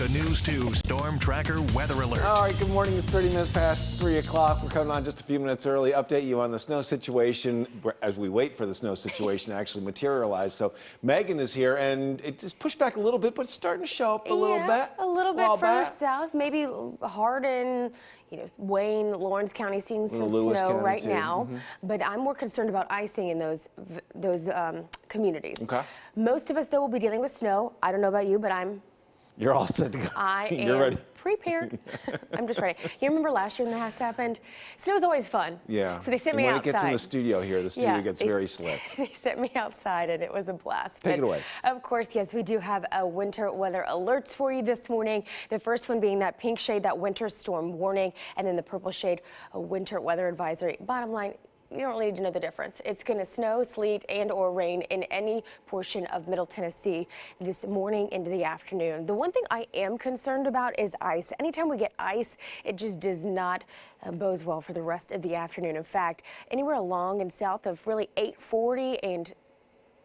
a News 2 Storm Tracker weather alert. All right, good morning. It's 30 minutes past 3 o'clock. We're coming on just a few minutes early. Update you on the snow situation as we wait for the snow situation to actually materialize. So Megan is here, and it just pushed back a little bit, but it's starting to show up a little bit. A little bit further south, maybe Hardin, Wayne, Lawrence County seeing some snow right now. But I'm more concerned about icing in those communities. Okay. Most of us, though, will be dealing with snow. I don't know about you, but You're all set to go. I You're am ready. prepared. I'm just ready. You remember last year when this happened? Snow's always fun. Yeah. So they sent me outside. When it gets in the studio here, the studio gets very slick. They sent me outside, and it was a blast. Take it away. Of course, yes, we do have winter weather alerts for you this morning. The first one being that pink shade, that winter storm warning, and then the purple shade, a winter weather advisory. Bottom line, you don't really need to know the difference. It's going to snow, sleet, and or rain in any portion of Middle Tennessee this morning into the afternoon. The one thing I am concerned about is ice. Anytime we get ice, it just does not bode well for the rest of the afternoon. In fact, anywhere along and south of really 840 and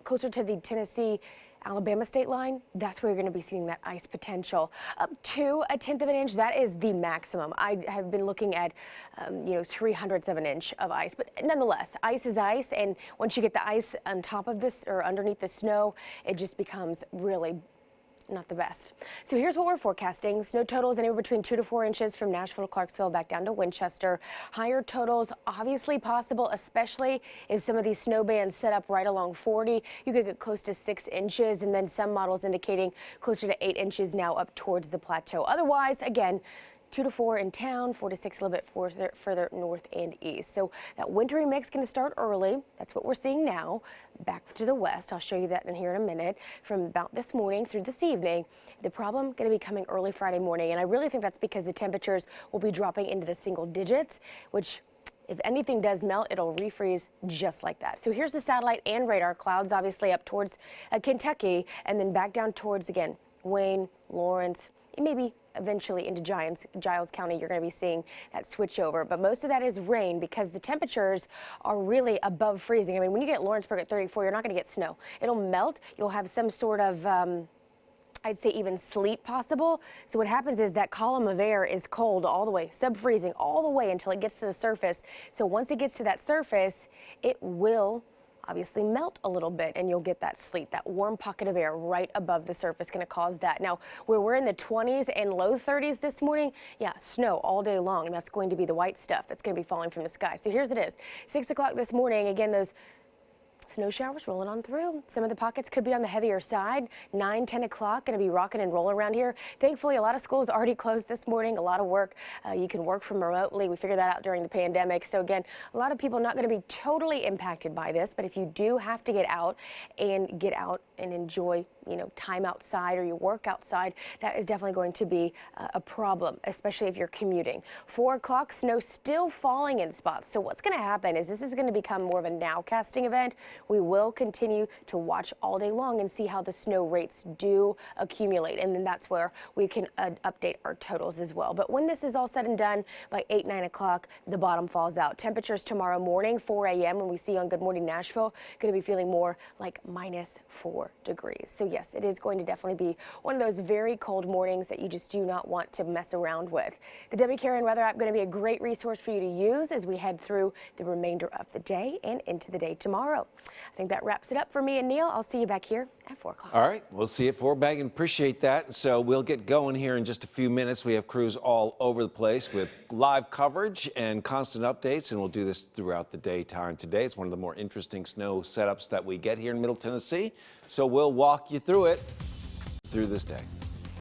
closer to the Tennessee-Alabama state line, that's where you're going to be seeing that ice potential. Up to 1/10 of an inch, that is the maximum. I have been looking at, 0.03 of an inch of ice, but nonetheless, ice is ice, and once you get the ice on top of this or underneath the snow, it just becomes really not the best. So here's what we're forecasting. Snow totals anywhere between 2 to 4 inches from Nashville to Clarksville back down to Winchester. Higher totals obviously possible, especially if some of these snow bands set up right along 40. You could get close to 6 inches, and then some models indicating closer to 8 inches now up towards the plateau. Otherwise, again, 2 to 4 in town, 4 to 6 a little bit further north and east. So that wintry mix going to start early. That's what we're seeing now. Back to the west. I'll show you that in here in a minute. From about this morning through this evening, the problem going to be coming early Friday morning. And I really think that's because the temperatures will be dropping into the single digits, which if anything does melt, it'll refreeze just like that. So here's the satellite and radar. Clouds obviously up towards Kentucky, and then back down towards, again, Wayne, Lawrence, and maybe eventually into Giles County. You're going to be seeing that switch over, but most of that is rain because the temperatures are really above freezing. I mean, when you get Lawrenceburg at 34, you're not going to get snow. It'll melt. You'll have some sort of I'd say even sleet possible. So what happens is that column of air is cold all the way, sub-freezing all the way until it gets to the surface. So once it gets to that surface, it will obviously melt a little bit, and you'll get that sleet, that warm pocket of air right above the surface going to cause that. Now, where we're in the 20s and low 30s this morning, yeah, snow all day long, and that's going to be the white stuff that's going to be falling from the sky. So here's it is. 6 o'clock this morning, again, those snow showers rolling on through. Some of the pockets could be on the heavier side. 9, 10 o'clock, going to be rocking and rolling around here. Thankfully, a lot of schools already closed this morning. A lot of work. You can work from remotely. We figured that out during the pandemic. So again, a lot of people not going to be totally impacted by this. But if you do have to get out and enjoy, time outside or you work outside, that is definitely going to be a problem, especially if you're commuting. 4 o'clock, snow still falling in spots. So what's going to happen is this is going to become more of a nowcasting event. We will continue to watch all day long and see how the snow rates do accumulate. And then that's where we can update our totals as well. But when this is all said and done, by 8, 9 o'clock, the bottom falls out. Temperatures tomorrow morning, 4 a.m. when we see on Good Morning Nashville, going to be feeling more like -4 degrees. So yes, it is going to definitely be one of those very cold mornings that you just do not want to mess around with. The WKRN Weather app going to be a great resource for you to use as we head through the remainder of the day and into the day tomorrow. I think that wraps it up for me and Neil. I'll see you back here at 4 o'clock. All right, we'll see you at 4, Megan. Appreciate that. So we'll get going here in just a few minutes. We have crews all over the place with live coverage and constant updates, and we'll do this throughout the daytime today. It's one of the more interesting snow setups that we get here in Middle Tennessee. So we'll walk you through it through this day.